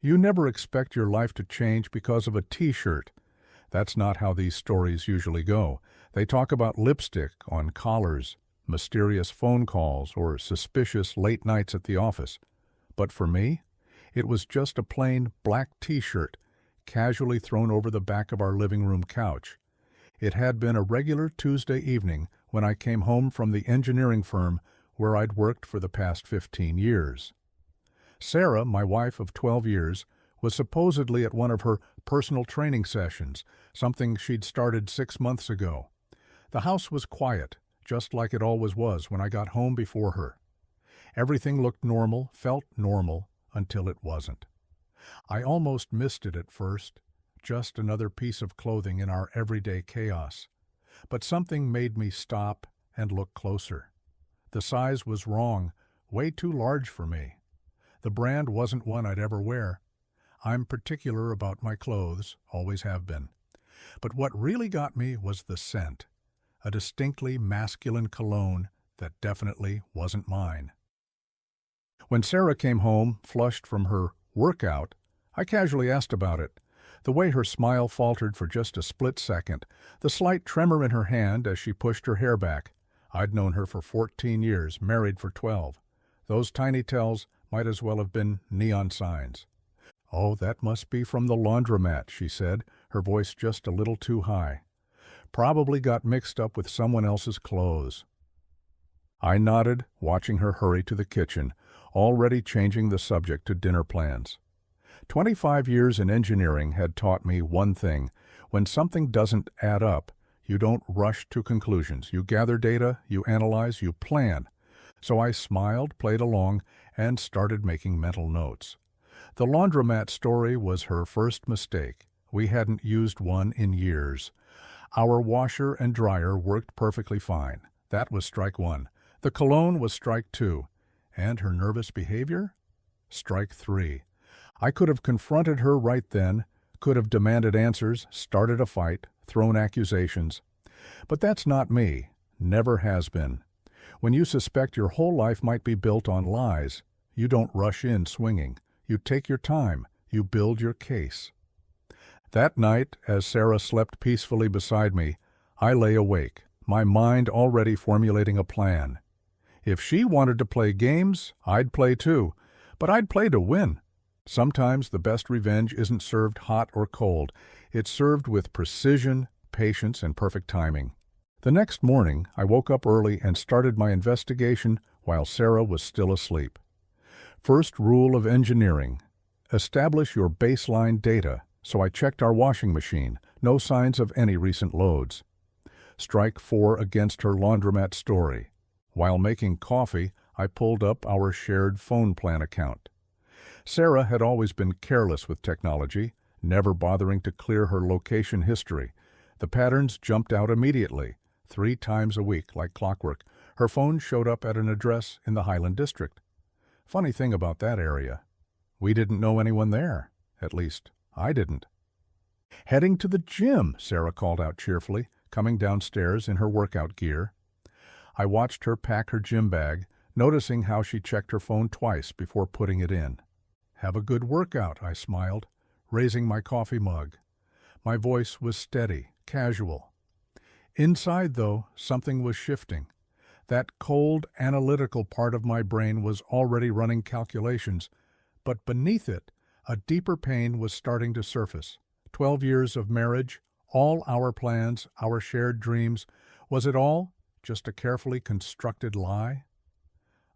You never expect your life to change because of a t-shirt. That's not how these stories usually go. They talk about lipstick on collars, mysterious phone calls, or suspicious late nights at the office. But for me, it was just a plain black t-shirt, casually thrown over the back of our living room couch. It had been a regular Tuesday evening when I came home from the engineering firm where I'd worked for the past 15 years. Sarah, my wife of 12 years, was supposedly at one of her personal training sessions, something she'd started 6 months ago. The house was quiet, just like it always was when I got home before her. Everything looked normal, felt normal, until it wasn't. I almost missed it at first, just another piece of clothing in our everyday chaos. But something made me stop and look closer. The size was wrong, way too large for me. The brand wasn't one I'd ever wear. I'm particular about my clothes, always have been. But what really got me was the scent, a distinctly masculine cologne that definitely wasn't mine. When Sarah came home, flushed from her workout, I casually asked about it. The way her smile faltered for just a split second, the slight tremor in her hand as she pushed her hair back. I'd known her for 14 years, married for 12. Those tiny tells might as well have been neon signs. "Oh, that must be from the laundromat," she said, her voice just a little too high. "Probably got mixed up with someone else's clothes." I nodded, watching her hurry to the kitchen, already changing the subject to dinner plans. 25 years in engineering had taught me one thing. When something doesn't add up, you don't rush to conclusions. You gather data, you analyze, you plan. So I smiled, played along, and started making mental notes. The laundromat story was her first mistake. We hadn't used one in years. Our washer and dryer worked perfectly fine. That was strike one. The cologne was strike two. And her nervous behavior? Strike three. I could have confronted her right then, could have demanded answers, started a fight, thrown accusations. But that's not me. Never has been. When you suspect your whole life might be built on lies, you don't rush in swinging. You take your time. You build your case. That night, as Sarah slept peacefully beside me, I lay awake, my mind already formulating a plan. If she wanted to play games, I'd play too, but I'd play to win. Sometimes the best revenge isn't served hot or cold. It's served with precision, patience, and perfect timing. The next morning, I woke up early and started my investigation while Sarah was still asleep. First rule of engineering: establish your baseline data. So I checked our washing machine. No signs of any recent loads. Strike 4 against her laundromat story. While making coffee, I pulled up our shared phone plan account. Sarah had always been careless with technology, never bothering to clear her location history. The patterns jumped out immediately. 3 times a week, like clockwork, her phone showed up at an address in the Highland District. Funny thing about that area, we didn't know anyone there. At least, I didn't. "Heading to the gym," Sarah called out cheerfully, coming downstairs in her workout gear. I watched her pack her gym bag, noticing how she checked her phone twice before putting it in. "Have a good workout," I smiled, raising my coffee mug. My voice was steady, casual. Inside, though, something was shifting. That cold, analytical part of my brain was already running calculations, but beneath it, a deeper pain was starting to surface. 12 years of marriage, all our plans, our shared dreams, was it all just a carefully constructed lie?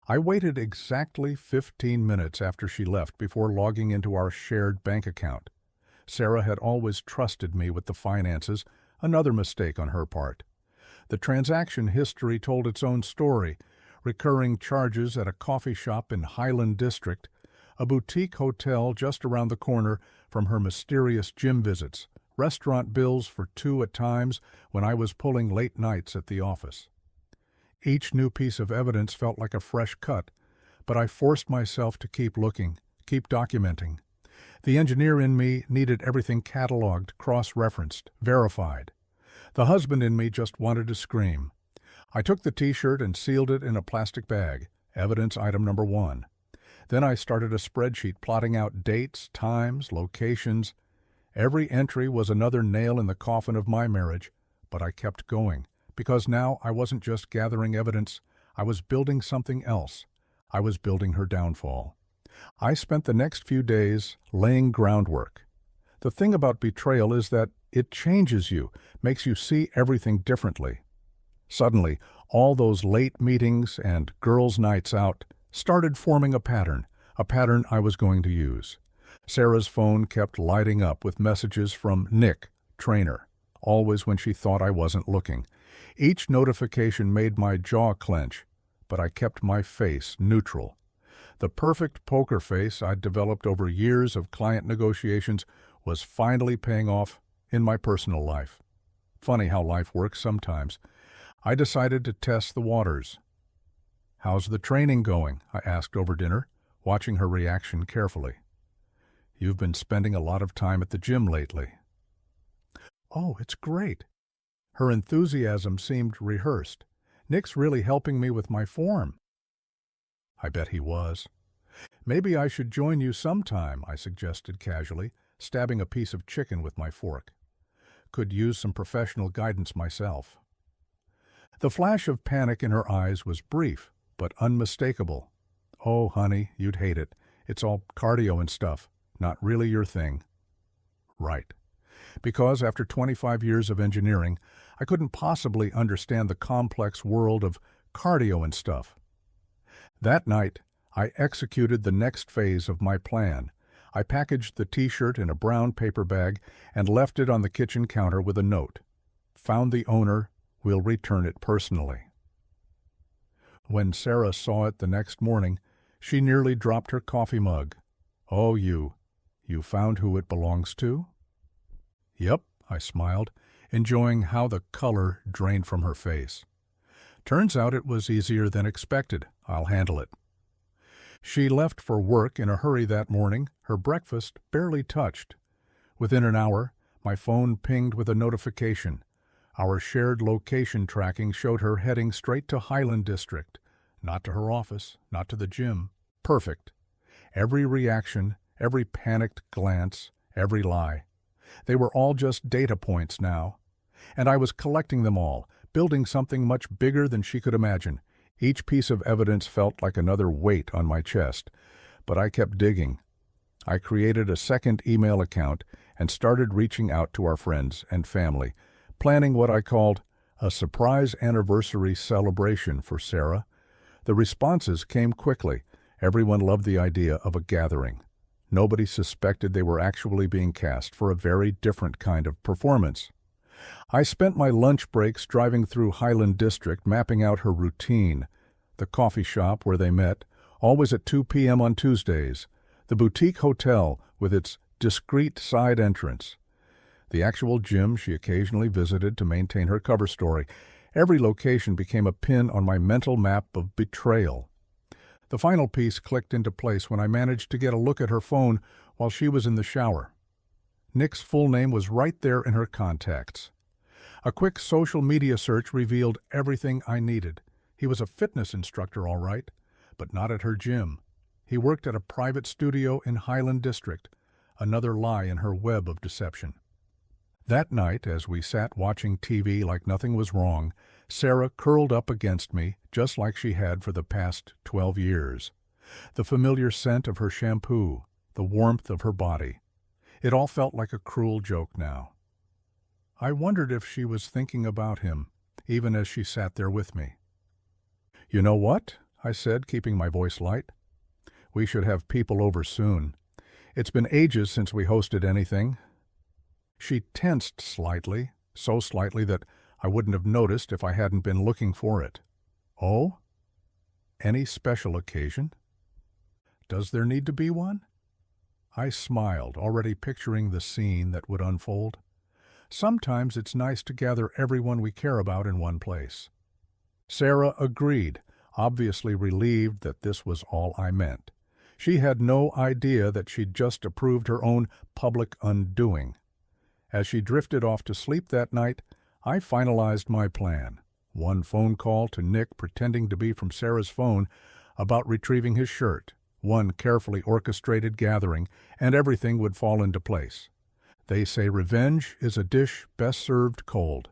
I waited exactly 15 minutes after she left before logging into our shared bank account. Sarah had always trusted me with the finances, another mistake on her part. The transaction history told its own story: recurring charges at a coffee shop in Highland District, a boutique hotel just around the corner from her mysterious gym visits, restaurant bills for 2 at times when I was pulling late nights at the office. Each new piece of evidence felt like a fresh cut, but I forced myself to keep looking, keep documenting. The engineer in me needed everything cataloged, cross-referenced, verified. The husband in me just wanted to scream. I took the t-shirt and sealed it in a plastic bag, evidence item number 1. Then I started a spreadsheet plotting out dates, times, locations. Every entry was another nail in the coffin of my marriage, but I kept going, because now I wasn't just gathering evidence, I was building something else. I was building her downfall. I spent the next few days laying groundwork. The thing about betrayal is that it changes you, makes you see everything differently. Suddenly, all those late meetings and girls' nights out started forming a pattern I was going to use. Sarah's phone kept lighting up with messages from Nick, trainer, always when she thought I wasn't looking. Each notification made my jaw clench, but I kept my face neutral. The perfect poker face I'd developed over years of client negotiations was finally paying off in my personal life. Funny how life works sometimes. I decided to test the waters. "How's the training going?" I asked over dinner, watching her reaction carefully. "You've been spending a lot of time at the gym lately." "Oh, it's great." Her enthusiasm seemed rehearsed. "Nick's really helping me with my form." I bet he was. "Maybe I should join you sometime," I suggested casually, stabbing a piece of chicken with my fork. Could use some professional guidance myself. The flash of panic in her eyes was brief, but unmistakable. "Oh, honey, you'd hate it. It's all cardio and stuff. Not really your thing." Right. Because after 25 years of engineering, I couldn't possibly understand the complex world of cardio and stuff. That night, I executed the next phase of my plan. I packaged the t-shirt in a brown paper bag and left it on the kitchen counter with a note. "Found the owner, will return it personally." When Sarah saw it the next morning, she nearly dropped her coffee mug. "Oh, you found who it belongs to?" "Yep," I smiled, enjoying how the color drained from her face. "Turns out it was easier than expected. I'll handle it." She left for work in a hurry that morning, her breakfast barely touched. Within an hour, my phone pinged with a notification. Our shared location tracking showed her heading straight to Highland District. Not to her office, not to the gym. Perfect. Every reaction, every panicked glance, every lie. They were all just data points now. And I was collecting them all, building something much bigger than she could imagine. Each piece of evidence felt like another weight on my chest, but I kept digging. I created a second email account and started reaching out to our friends and family, planning what I called a surprise anniversary celebration for Sarah. The responses came quickly. Everyone loved the idea of a gathering. Nobody suspected they were actually being cast for a very different kind of performance. I spent my lunch breaks driving through Highland District, mapping out her routine. The coffee shop where they met, always at 2 p.m. on Tuesdays. The boutique hotel with its discreet side entrance. The actual gym she occasionally visited to maintain her cover story. Every location became a pin on my mental map of betrayal. The final piece clicked into place when I managed to get a look at her phone while she was in the shower. Nick's full name was right there in her contacts. A quick social media search revealed everything I needed. He was a fitness instructor, all right, but not at her gym. He worked at a private studio in Highland District, another lie in her web of deception. That night, as we sat watching TV like nothing was wrong, Sarah curled up against me, just like she had for the past 12 years. The familiar scent of her shampoo, the warmth of her body. It all felt like a cruel joke now. I wondered if she was thinking about him, even as she sat there with me. "You know what?" I said, keeping my voice light. "We should have people over soon. It's been ages since we hosted anything." She tensed slightly, so slightly that I wouldn't have noticed if I hadn't been looking for it. "Oh? Any special occasion? Does there need to be one?" I smiled, already picturing the scene that would unfold. Sometimes it's nice to gather everyone we care about in one place. Sarah agreed, obviously relieved that this was all I meant. She had no idea that she'd just approved her own public undoing. As she drifted off to sleep that night, I finalized my plan. One phone call to Nick pretending to be from Sarah's phone about retrieving his shirt. one carefully orchestrated gathering, and everything would fall into place. They say revenge is a dish best served cold.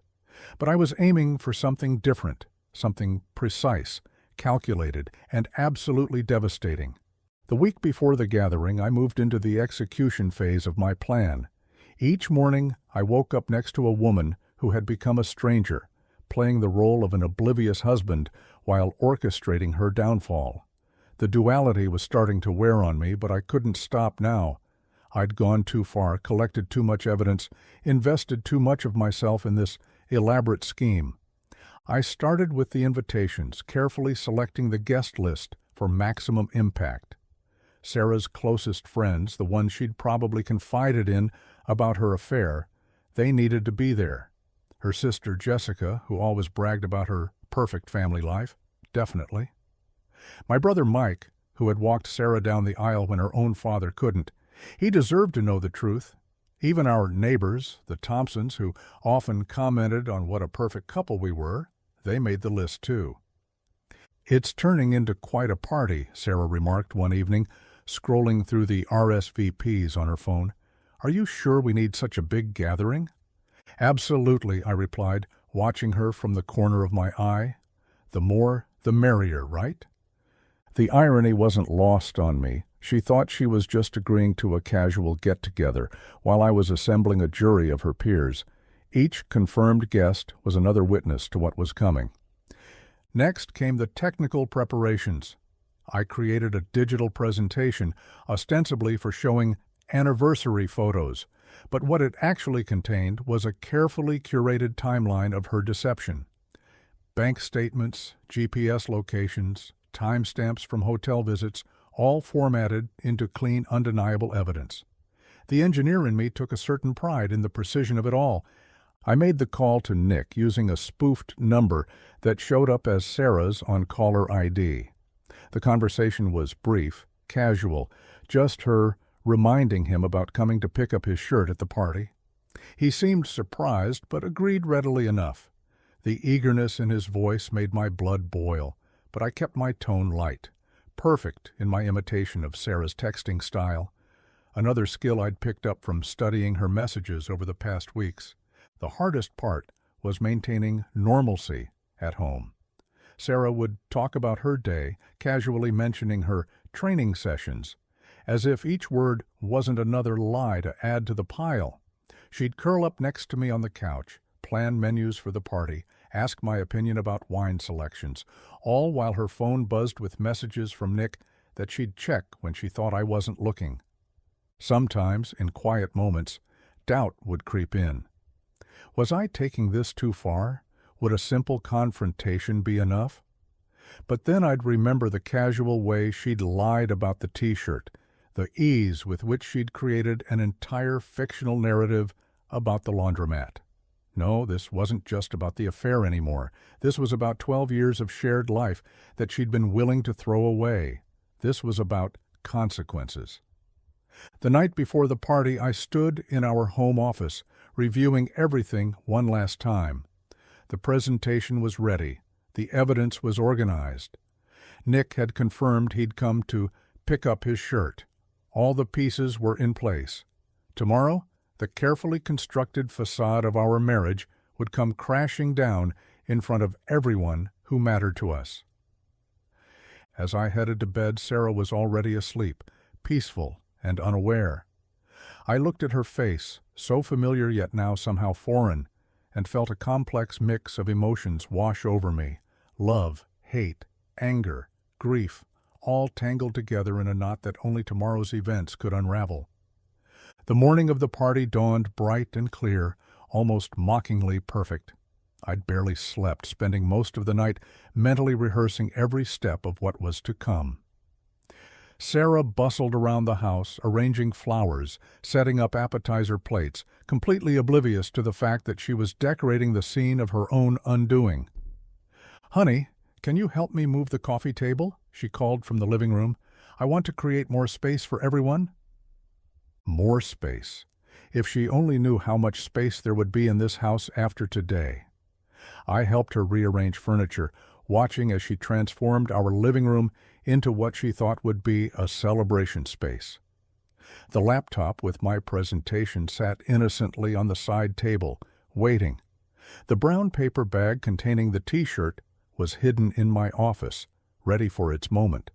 But I was aiming for something different, something precise, calculated, and absolutely devastating. The week before the gathering, I moved into the execution phase of my plan. Each morning, I woke up next to a woman who had become a stranger, playing the role of an oblivious husband while orchestrating her downfall. The duality was starting to wear on me, but I couldn't stop now. I'd gone too far, collected too much evidence, invested too much of myself in this elaborate scheme. I started with the invitations, carefully selecting the guest list for maximum impact. Sarah's closest friends, the ones she'd probably confided in about her affair, they needed to be there. Her sister Jessica, who always bragged about her perfect family life, definitely. My brother Mike, who had walked Sarah down the aisle when her own father couldn't, he deserved to know the truth. Even our neighbors, the Thompsons, who often commented on what a perfect couple we were, they made the list too. "It's turning into quite a party," Sarah remarked one evening, scrolling through the RSVPs on her phone. "Are you sure we need such a big gathering?" "Absolutely," I replied, watching her from the corner of my eye. "The more, the merrier, right?" The irony wasn't lost on me. She thought she was just agreeing to a casual get-together, while I was assembling a jury of her peers. Each confirmed guest was another witness to what was coming. Next came the technical preparations. I created a digital presentation, ostensibly for showing anniversary photos, but what it actually contained was a carefully curated timeline of her deception. Bank statements, GPS locations, timestamps from hotel visits, all formatted into clean, undeniable evidence. The engineer in me took a certain pride in the precision of it all. I made the call to Nick using a spoofed number that showed up as Sarah's on caller ID. The conversation was brief, casual, just her reminding him about coming to pick up his shirt at the party. He seemed surprised, but agreed readily enough. The eagerness in his voice made my blood boil, but I kept my tone light. Perfect in my imitation of Sarah's texting style, another skill I'd picked up from studying her messages over the past weeks. The hardest part was maintaining normalcy at home. Sarah would talk about her day, casually mentioning her training sessions, as if each word wasn't another lie to add to the pile. She'd curl up next to me on the couch, plan menus for the party, ask my opinion about wine selections, all while her phone buzzed with messages from Nick that she'd check when she thought I wasn't looking. Sometimes, in quiet moments, doubt would creep in. Was I taking this too far? Would a simple confrontation be enough? But then I'd remember the casual way she'd lied about the T-shirt, the ease with which she'd created an entire fictional narrative about the laundromat. No, this wasn't just about the affair anymore. This was about 12 years of shared life that she'd been willing to throw away. This was about consequences. The night before the party, I stood in our home office, reviewing everything one last time. The presentation was ready. The evidence was organized. Nick had confirmed he'd come to pick up his shirt. All the pieces were in place. Tomorrow, the carefully constructed facade of our marriage would come crashing down in front of everyone who mattered to us. As I headed to bed, Sarah was already asleep, peaceful and unaware. I looked at her face, so familiar yet now somehow foreign, and felt a complex mix of emotions wash over me. Love, hate, anger, grief, all tangled together in a knot that only tomorrow's events could unravel. The morning of the party dawned bright and clear, almost mockingly perfect. I'd barely slept, spending most of the night mentally rehearsing every step of what was to come. Sarah bustled around the house, arranging flowers, setting up appetizer plates, completely oblivious to the fact that she was decorating the scene of her own undoing. "Honey, can you help me move the coffee table?" she called from the living room. "I want to create more space for everyone." More space. If she only knew how much space there would be in this house after today. I helped her rearrange furniture, watching as she transformed our living room into what she thought would be a celebration space. The laptop with my presentation sat innocently on the side table, waiting. The brown paper bag containing the T-shirt was hidden in my office, ready for its moment.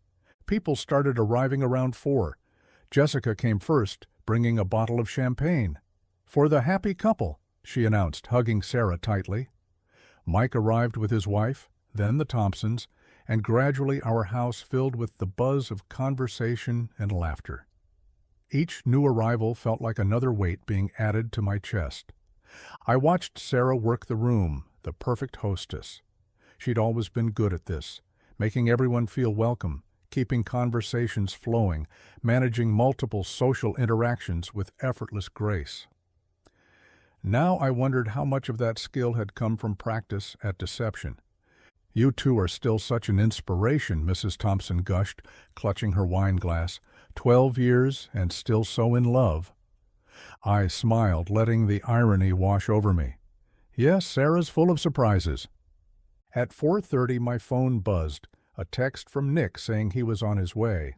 People started arriving around 4. Jessica came first, bringing a bottle of champagne. "For the happy couple," she announced, hugging Sarah tightly. Mike arrived with his wife, then the Thompsons, and gradually our house filled with the buzz of conversation and laughter. Each new arrival felt like another weight being added to my chest. I watched Sarah work the room, the perfect hostess. She'd always been good at this, making everyone feel welcome, keeping conversations flowing, managing multiple social interactions with effortless grace. Now I wondered how much of that skill had come from practice at deception. "You two are still such an inspiration," Mrs. Thompson gushed, clutching her wine glass. 12 years and still so in love." I smiled, letting the irony wash over me. "Yes, Sarah's full of surprises." At 4:30 my phone buzzed, a text from Nick saying he was on his way.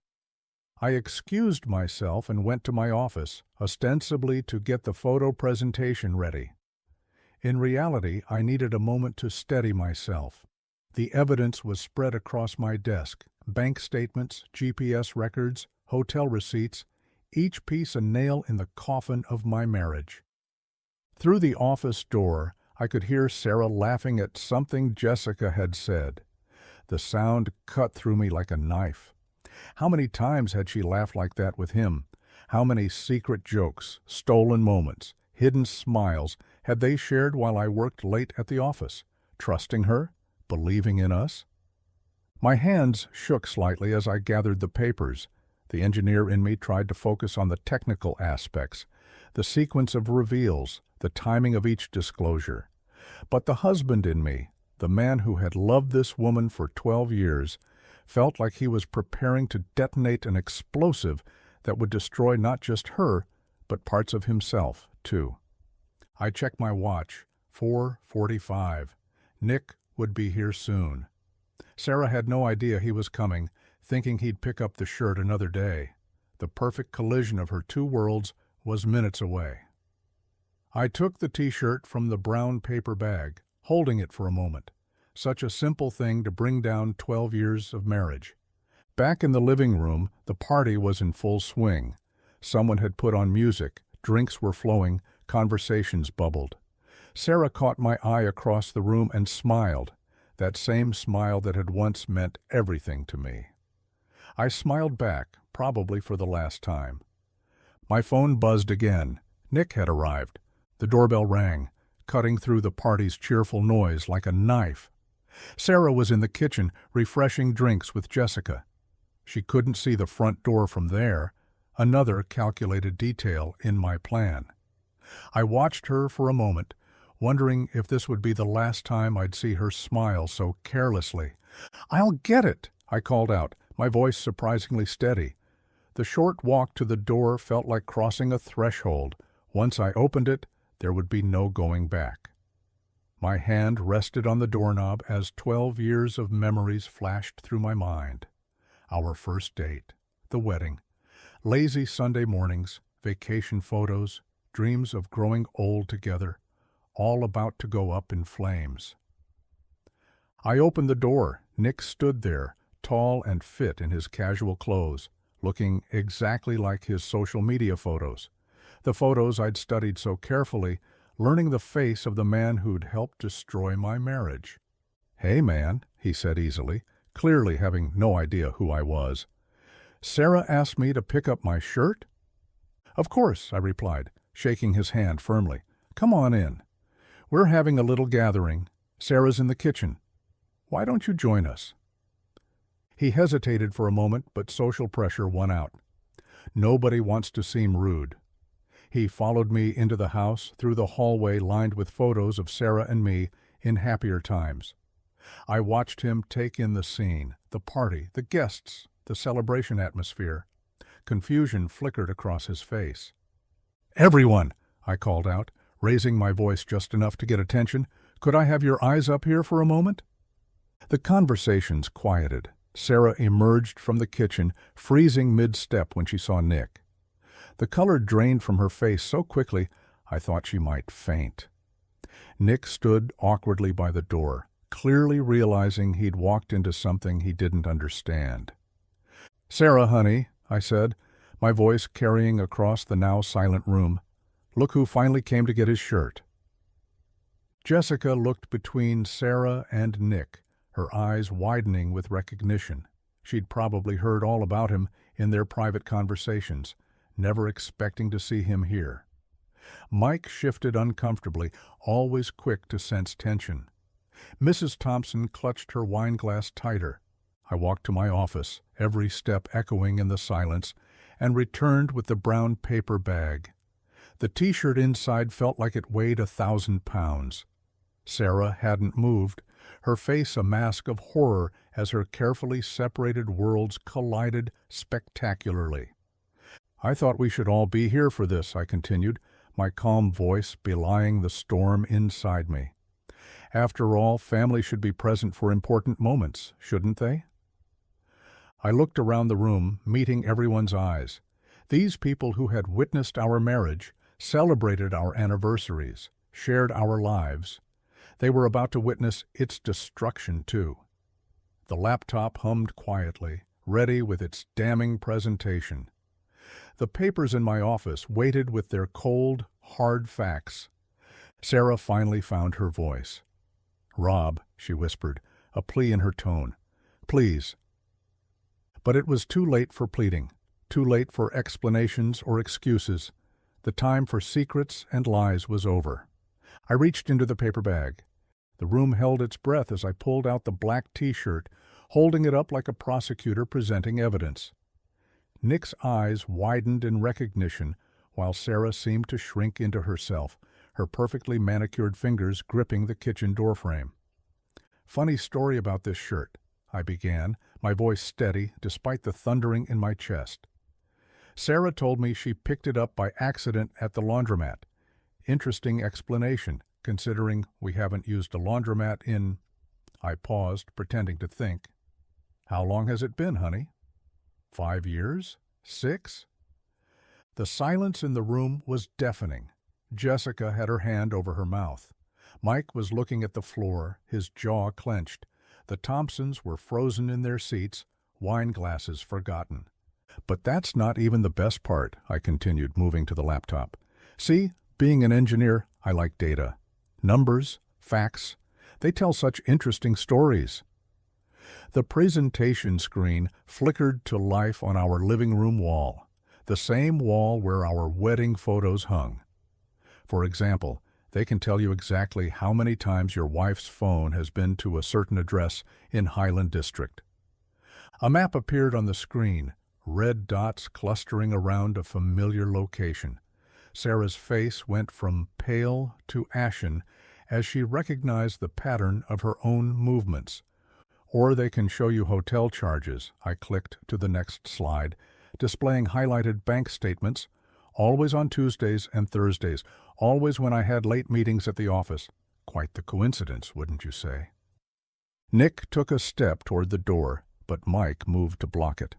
I excused myself and went to my office, ostensibly to get the photo presentation ready. In reality, I needed a moment to steady myself. The evidence was spread across my desk: bank statements, GPS records, hotel receipts, each piece a nail in the coffin of my marriage. Through the office door, I could hear Sarah laughing at something Jessica had said. The sound cut through me like a knife. How many times had she laughed like that with him? How many secret jokes, stolen moments, hidden smiles had they shared while I worked late at the office, trusting her, believing in us? My hands shook slightly as I gathered the papers. The engineer in me tried to focus on the technical aspects, the sequence of reveals, the timing of each disclosure. But the husband in me, the man who had loved this woman for 12 years, felt like he was preparing to detonate an explosive that would destroy not just her, but parts of himself, too. I checked my watch. 4:45. Nick would be here soon. Sarah had no idea he was coming, thinking he'd pick up the shirt another day. The perfect collision of her two worlds was minutes away. I took the T-shirt from the brown paper bag, holding it for a moment. Such a simple thing to bring down 12 years of marriage. Back in the living room, the party was in full swing. Someone had put on music, drinks were flowing, conversations bubbled. Sarah caught my eye across the room and smiled, that same smile that had once meant everything to me. I smiled back, probably for the last time. My phone buzzed again. Nick had arrived. The doorbell rang, cutting through the party's cheerful noise like a knife. Sarah was in the kitchen, refreshing drinks with Jessica. She couldn't see the front door from there, another calculated detail in my plan. I watched her for a moment, wondering if this would be the last time I'd see her smile so carelessly. "I'll get it," I called out, my voice surprisingly steady. The short walk to the door felt like crossing a threshold. Once I opened it, there would be no going back. My hand rested on the doorknob as 12 years of memories flashed through my mind. Our first date, the wedding, lazy Sunday mornings, vacation photos, dreams of growing old together, all about to go up in flames. I opened the door. Nick stood there, tall and fit in his casual clothes, looking exactly like his social media photos. The photos I'd studied so carefully, learning the face of the man who'd helped destroy my marriage. "Hey, man," he said easily, clearly having no idea who I was. "Sarah asked me to pick up my shirt?" "Of course," I replied, shaking his hand firmly. "Come on in. We're having a little gathering. Sarah's in the kitchen. Why don't you join us?" He hesitated for a moment, but social pressure won out. Nobody wants to seem rude. He followed me into the house, through the hallway lined with photos of Sarah and me in happier times. I watched him take in the scene, the party, the guests, the celebration atmosphere. Confusion flickered across his face. "Everyone," I called out, raising my voice just enough to get attention, "could I have your eyes up here for a moment?" The conversations quieted. Sarah emerged from the kitchen, freezing mid-step when she saw Nick. The color drained from her face so quickly I thought she might faint. Nick stood awkwardly by the door, clearly realizing he'd walked into something he didn't understand. "Sarah, honey," I said, my voice carrying across the now silent room. "Look who finally came to get his shirt." Jessica looked between Sarah and Nick, her eyes widening with recognition. She'd probably heard all about him in their private conversations, never expecting to see him here. Mike shifted uncomfortably, always quick to sense tension. Mrs. Thompson clutched her wineglass tighter. I walked to my office, every step echoing in the silence, and returned with the brown paper bag. The T-shirt inside felt like it weighed 1,000 pounds. Sarah hadn't moved, her face a mask of horror as her carefully separated worlds collided spectacularly. "I thought we should all be here for this," I continued, my calm voice belying the storm inside me. "After all, family should be present for important moments, shouldn't they?" I looked around the room, meeting everyone's eyes. These people who had witnessed our marriage, celebrated our anniversaries, shared our lives, they were about to witness its destruction too. The laptop hummed quietly, ready with its damning presentation. The papers in my office waited with their cold, hard facts. Sarah finally found her voice. "Rob," she whispered, a plea in her tone, "please." But it was too late for pleading, too late for explanations or excuses. The time for secrets and lies was over. I reached into the paper bag. The room held its breath as I pulled out the black T-shirt, holding it up like a prosecutor presenting evidence. Nick's eyes widened in recognition, while Sarah seemed to shrink into herself, her perfectly manicured fingers gripping the kitchen doorframe. "Funny story about this shirt," I began, my voice steady despite the thundering in my chest. "Sarah told me she picked it up by accident at the laundromat. Interesting explanation, considering we haven't used a laundromat in—" I paused, pretending to think. "How long has it been, honey? 5 years? 6? The silence in the room was deafening. Jessica had her hand over her mouth. Mike was looking at the floor, his jaw clenched. The Thompsons were frozen in their seats, wine glasses forgotten. "But that's not even the best part," I continued, moving to the laptop. "See, being an engineer, I like data. Numbers, facts, they tell such interesting stories." The presentation screen flickered to life on our living room wall, the same wall where our wedding photos hung. For example, they can tell you exactly how many times your wife's phone has been to a certain address in Highland District. A map appeared on the screen, red dots clustering around a familiar location. Sarah's face went from pale to ashen as she recognized the pattern of her own movements. Or they can show you hotel charges. I clicked to the next slide, displaying highlighted bank statements, always on Tuesdays and Thursdays, always when I had late meetings at the office. Quite the coincidence, wouldn't you say? Nick took a step toward the door, but Mike moved to block it.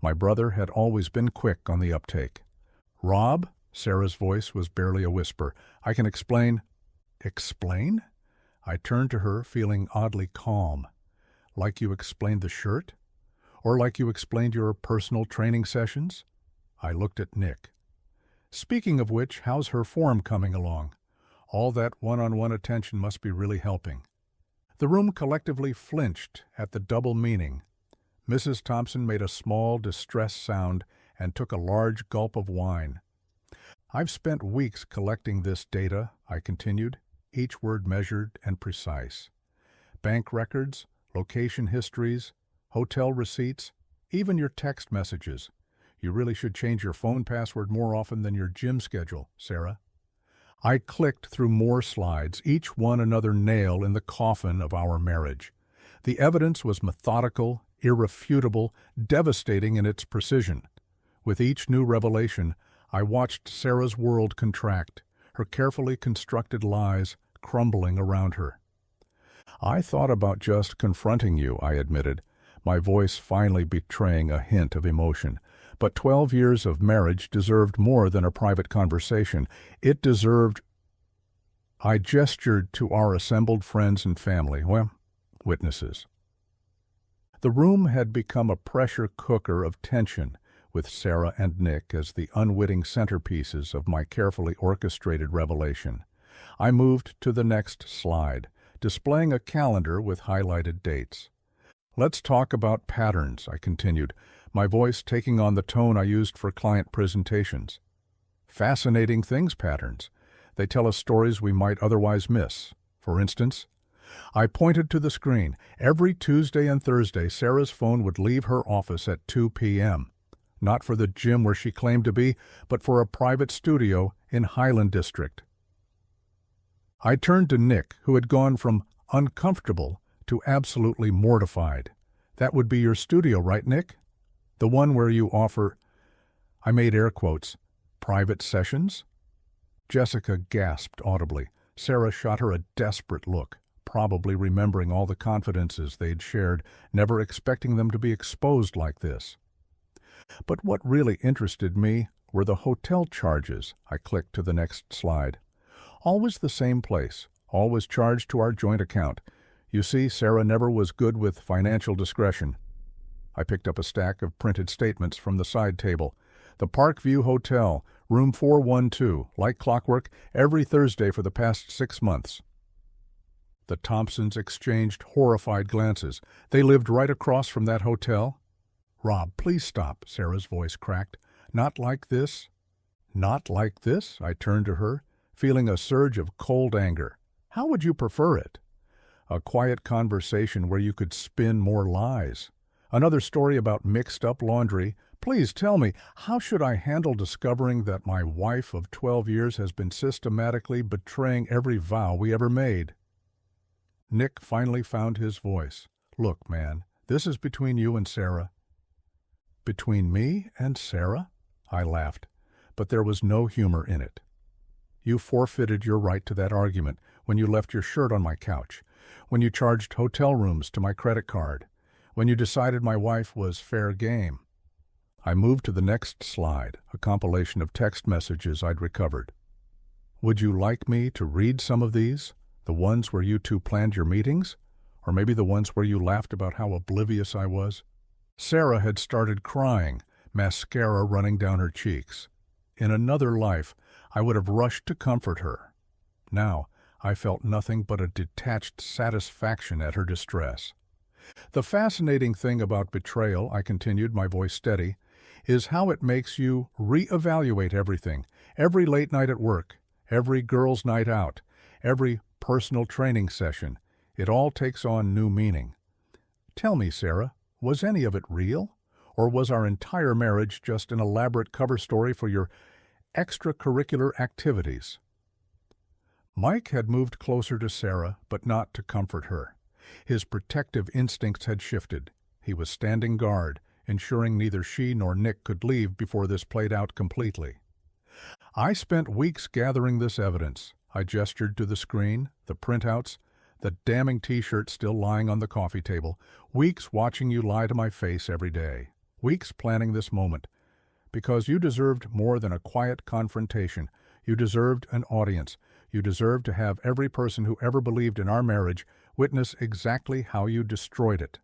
My brother had always been quick on the uptake. "Rob?" Sarah's voice was barely a whisper. "I can explain." "Explain?" I turned to her, feeling oddly calm. "Like you explained the shirt? Or like you explained your personal training sessions?" I looked at Nick. "Speaking of which, how's her form coming along? All that one-on-one attention must be really helping." The room collectively flinched at the double meaning. Mrs. Thompson made a small, distressed sound and took a large gulp of wine. "I've spent weeks collecting this data," I continued, each word measured and precise. "Bank records, location histories, hotel receipts, even your text messages. You really should change your phone password more often than your gym schedule, Sarah." I clicked through more slides, each one another nail in the coffin of our marriage. The evidence was methodical, irrefutable, devastating in its precision. With each new revelation, I watched Sarah's world contract, her carefully constructed lies crumbling around her. I thought about just confronting you, I admitted, my voice finally betraying a hint of emotion. But 12 years of marriage deserved more than a private conversation. It deserved... I gestured to our assembled friends and family, witnesses. The room had become a pressure cooker of tension, with Sarah and Nick as the unwitting centerpieces of my carefully orchestrated revelation. I moved to the next slide, displaying a calendar with highlighted dates. Let's talk about patterns, I continued, my voice taking on the tone I used for client presentations. Fascinating things, patterns. They tell us stories we might otherwise miss. For instance, I pointed to the screen. Every Tuesday and Thursday, Sarah's phone would leave her office at 2 p.m. Not for the gym where she claimed to be, but for a private studio in Highland District. I turned to Nick, who had gone from uncomfortable to absolutely mortified. That would be your studio, right, Nick? The one where you offer, I made air quotes, private sessions? Jessica gasped audibly. Sarah shot her a desperate look, probably remembering all the confidences they'd shared, never expecting them to be exposed like this. But what really interested me were the hotel charges. I clicked to the next slide. Always the same place, always charged to our joint account. You see, Sarah never was good with financial discretion. I picked up a stack of printed statements from the side table. The Parkview Hotel, room 412, like clockwork, every Thursday for the past 6 months. The Thompsons exchanged horrified glances. They lived right across from that hotel. Rob, please stop, Sarah's voice cracked. Not like this. Not like this? I turned to her, feeling a surge of cold anger. How would you prefer it? A quiet conversation where you could spin more lies. Another story about mixed-up laundry. Please tell me, how should I handle discovering that my wife of 12 years has been systematically betraying every vow we ever made? Nick finally found his voice. Look, man, this is between you and Sarah. Between me and Sarah? I laughed, but there was no humor in it. You forfeited your right to that argument when you left your shirt on my couch, when you charged hotel rooms to my credit card, when you decided my wife was fair game. I moved to the next slide, a compilation of text messages I'd recovered. Would you like me to read some of these? The ones where you two planned your meetings? Or maybe the ones where you laughed about how oblivious I was? Sarah had started crying, mascara running down her cheeks. In another life, I would have rushed to comfort her. Now, I felt nothing but a detached satisfaction at her distress. The fascinating thing about betrayal, I continued, my voice steady, is how it makes you reevaluate everything. Every late night at work, every girls' night out, every personal training session. It all takes on new meaning. Tell me, Sarah, was any of it real? Or was our entire marriage just an elaborate cover story for your extracurricular activities? Mike had moved closer to Sarah, but not to comfort her. His protective instincts had shifted. He was standing guard, ensuring neither she nor Nick could leave before this played out completely. I spent weeks gathering this evidence. I gestured to the screen, the printouts, the damning T-shirt still lying on the coffee table, weeks watching you lie to my face every day, weeks planning this moment. Because you deserved more than a quiet confrontation. You deserved an audience. You deserved to have every person who ever believed in our marriage witness exactly how you destroyed it.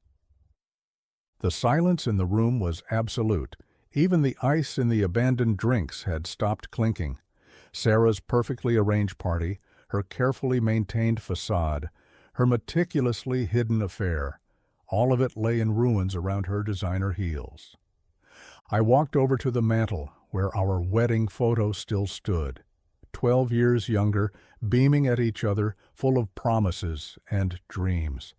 The silence in the room was absolute. Even the ice in the abandoned drinks had stopped clinking. Sarah's perfectly arranged party, her carefully maintained facade, her meticulously hidden affair, all of it lay in ruins around her designer heels. I walked over to the mantel where our wedding photo still stood, 12 years younger, beaming at each other, full of promises and dreams.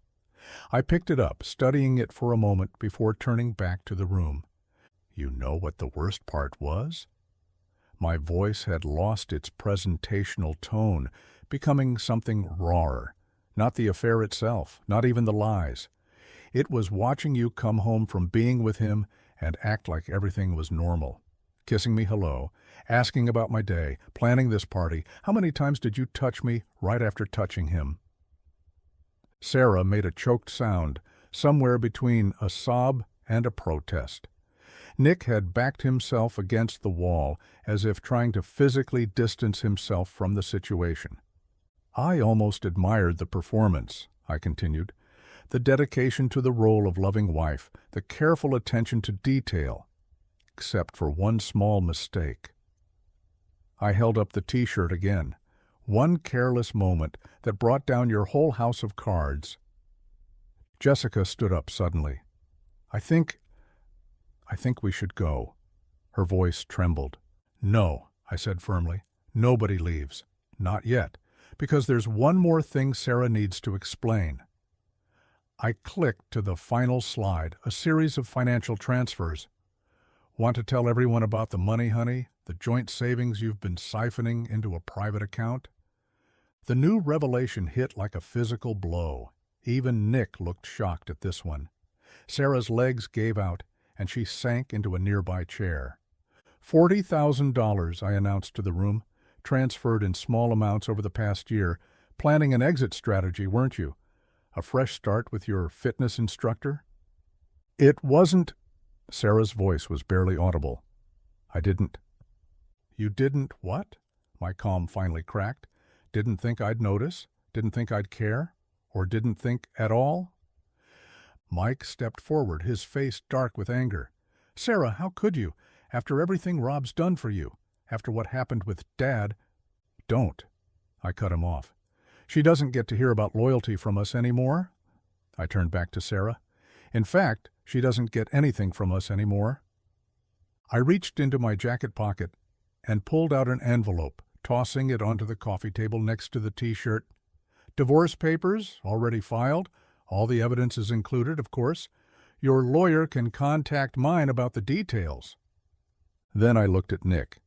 I picked it up, studying it for a moment before turning back to the room. You know what the worst part was? My voice had lost its presentational tone, becoming something rawer. Not the affair itself, not even the lies. It was watching you come home from being with him and act like everything was normal. Kissing me hello, asking about my day, planning this party. How many times did you touch me right after touching him? Sarah made a choked sound, somewhere between a sob and a protest. Nick had backed himself against the wall, as if trying to physically distance himself from the situation. I almost admired the performance, I continued. The dedication to the role of loving wife, the careful attention to detail, except for one small mistake. I held up the T-shirt again. One careless moment that brought down your whole house of cards. Jessica stood up suddenly. I think we should go. Her voice trembled. No, I said firmly. Nobody leaves. Not yet, because there's one more thing Sarah needs to explain. I clicked to the final slide, a series of financial transfers. Want to tell everyone about the money, honey? The joint savings you've been siphoning into a private account? The new revelation hit like a physical blow. Even Nick looked shocked at this one. Sarah's legs gave out, and she sank into a nearby chair. $40,000, I announced to the room, transferred in small amounts over the past year. Planning an exit strategy, weren't you? A fresh start with your fitness instructor? It wasn't. Sarah's voice was barely audible. I didn't. You didn't what? My calm finally cracked. Didn't think I'd notice? Didn't think I'd care? Or didn't think at all? Mike stepped forward, his face dark with anger. Sarah, how could you? After everything Rob's done for you? After what happened with Dad? Don't. I cut him off. She doesn't get to hear about loyalty from us anymore. I turned back to Sarah. In fact, she doesn't get anything from us anymore. I reached into my jacket pocket and pulled out an envelope, tossing it onto the coffee table next to the T-shirt. Divorce papers, already filed. All the evidence is included, of course. Your lawyer can contact mine about the details. Then I looked at Nick.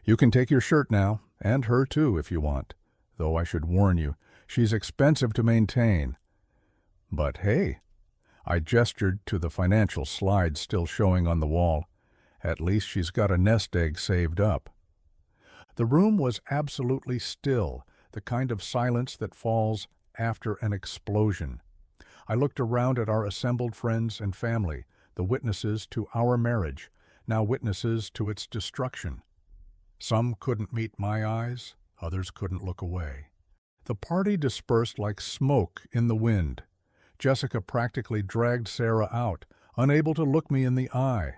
You can take your shirt now, and her too, if you want. Though I should warn you, she's expensive to maintain. But hey, I gestured to the financial slide still showing on the wall. At least she's got a nest egg saved up. The room was absolutely still, the kind of silence that falls after an explosion. I looked around at our assembled friends and family, the witnesses to our marriage, now witnesses to its destruction. Some couldn't meet my eyes, others couldn't look away. The party dispersed like smoke in the wind. Jessica practically dragged Sarah out, unable to look me in the eye.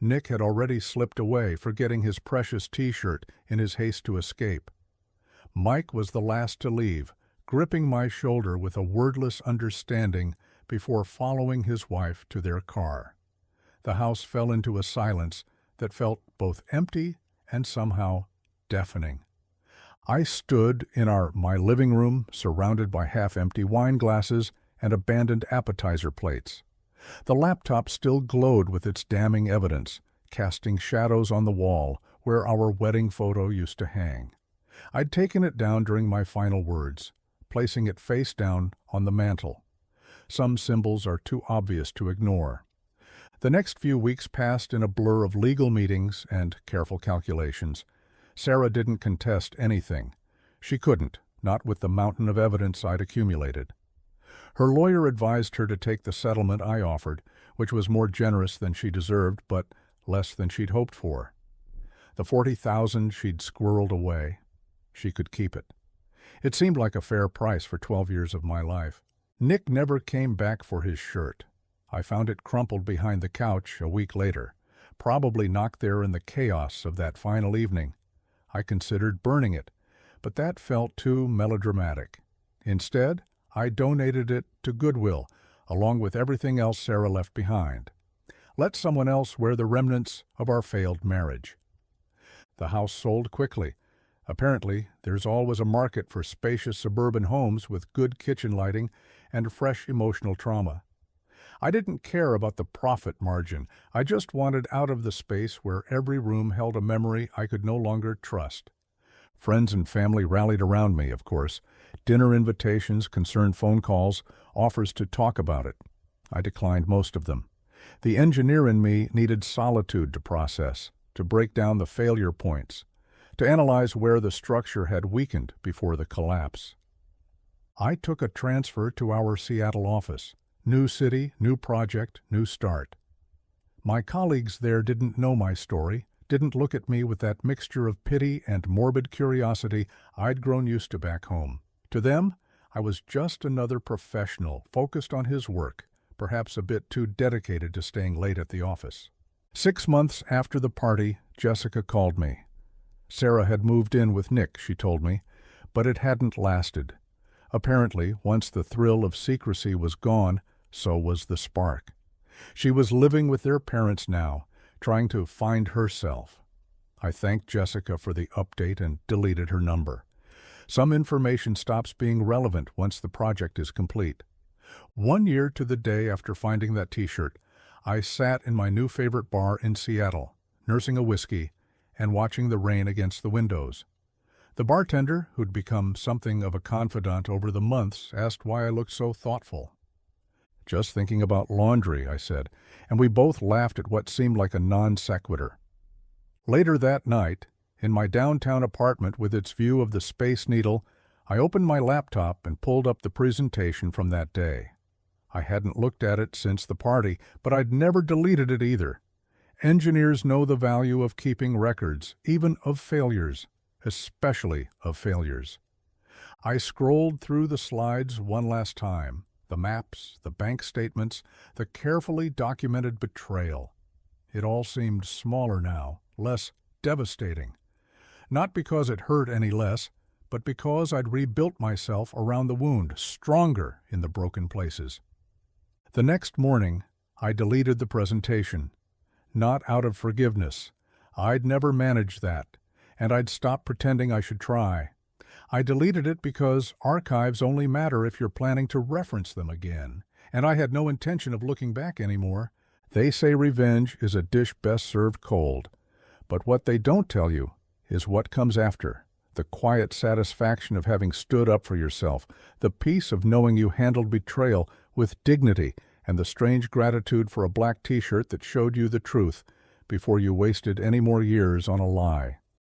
Nick had already slipped away, forgetting his precious T-shirt in his haste to escape. Mike was the last to leave, gripping my shoulder with a wordless understanding before following his wife to their car. The house fell into a silence that felt both empty and somehow deafening. I stood in my living room, surrounded by half-empty wine glasses and abandoned appetizer plates. The laptop still glowed with its damning evidence, casting shadows on the wall where our wedding photo used to hang. I'd taken it down during my final words, placing it face down on the mantel. Some symbols are too obvious to ignore. The next few weeks passed in a blur of legal meetings and careful calculations. Sarah didn't contest anything. She couldn't, not with the mountain of evidence I'd accumulated. Her lawyer advised her to take the settlement I offered, which was more generous than she deserved, but less than she'd hoped for. The $40,000 she'd squirreled away. She could keep it. It seemed like a fair price for 12 years of my life. Nick never came back for his shirt. I found it crumpled behind the couch a week later, probably knocked there in the chaos of that final evening. I considered burning it, but that felt too melodramatic. Instead, I donated it to Goodwill, along with everything else Sarah left behind. Let someone else wear the remnants of our failed marriage. The house sold quickly. Apparently, there's always a market for spacious suburban homes with good kitchen lighting and fresh emotional trauma. I didn't care about the profit margin. I just wanted out of the space where every room held a memory I could no longer trust. Friends and family rallied around me, of course. Dinner invitations, concerned phone calls, offers to talk about it. I declined most of them. The engineer in me needed solitude to process, to break down the failure points, to analyze where the structure had weakened before the collapse. I took a transfer to our Seattle office. New city, new project, new start. My colleagues there didn't know my story, didn't look at me with that mixture of pity and morbid curiosity I'd grown used to back home. To them, I was just another professional focused on his work, perhaps a bit too dedicated to staying late at the office. 6 months after the party, Jessica called me. Sarah had moved in with Nick, she told me, but it hadn't lasted. Apparently, once the thrill of secrecy was gone, so was the spark. She was living with their parents now, trying to find herself. I thanked Jessica for the update and deleted her number. Some information stops being relevant once the project is complete. 1 year to the day after finding that t-shirt, I sat in my new favorite bar in Seattle, nursing a whiskey and watching the rain against the windows. The bartender, who'd become something of a confidant over the months, asked why I looked so thoughtful. "Just thinking about laundry," I said, and we both laughed at what seemed like a non sequitur. Later that night, in my downtown apartment with its view of the Space Needle, I opened my laptop and pulled up the presentation from that day. I hadn't looked at it since the party, but I'd never deleted it either. Engineers know the value of keeping records, even of failures, especially of failures. I scrolled through the slides one last time, the maps, the bank statements, the carefully documented betrayal. It all seemed smaller now, less devastating. Not because it hurt any less, but because I'd rebuilt myself around the wound, stronger in the broken places. The next morning, I deleted the presentation. Not out of forgiveness. I'd never managed that, and I'd stopped pretending I should try. I deleted it because archives only matter if you're planning to reference them again, and I had no intention of looking back anymore. They say revenge is a dish best served cold, but what they don't tell you is what comes after. The quiet satisfaction of having stood up for yourself, the peace of knowing you handled betrayal with dignity, and the strange gratitude for a black t-shirt that showed you the truth before you wasted any more years on a lie.